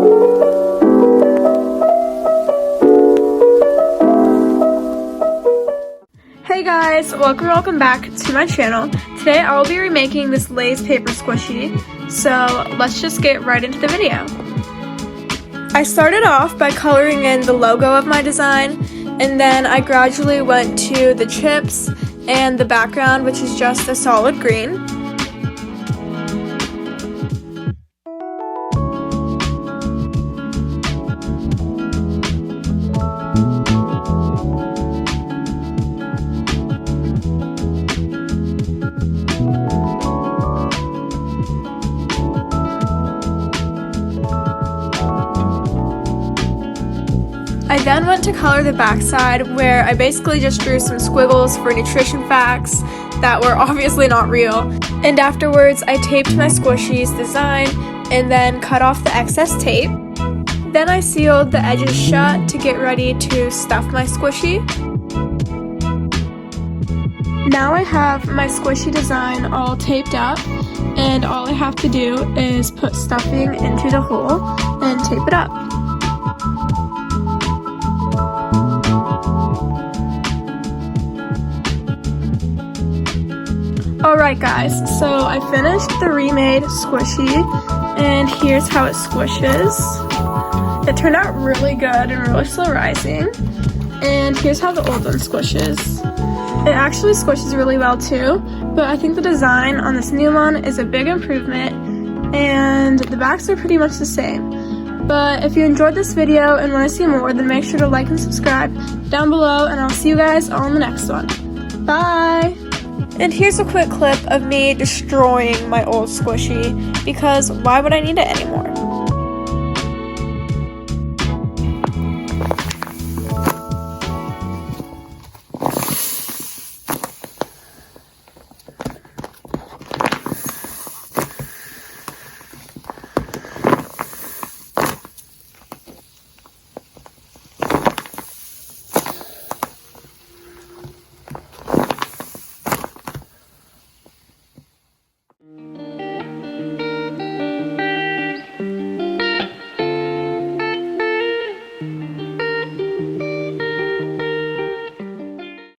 Hey guys, welcome back to my channel. Today I will be remaking this Lay's paper squishy, so let's just get right into the video. I started off by coloring in the logo of my design, and then I gradually went to the chips and the background, which is just a solid green. I then went to color the backside, where I basically just drew some squiggles for nutrition facts that were obviously not real. And afterwards, I taped my Squishies design and then cut off the excess tape. Then I sealed the edges shut to get ready to stuff my squishy. Now I have my squishy design all taped up, and all I have to do is put stuffing into the hole and tape it up. Alright guys, so I finished the remade squishy, and here's how it squishes. It turned out really good and really slow rising. And here's how the old one squishes. It actually squishes really well too, but I think the design on this new one is a big improvement, and the backs are pretty much the same. But if you enjoyed this video and want to see more, then make sure to like and subscribe down below, and I'll see you guys all in the next one. Bye! And here's a quick clip of me destroying my old squishy, because why would I need it anymore?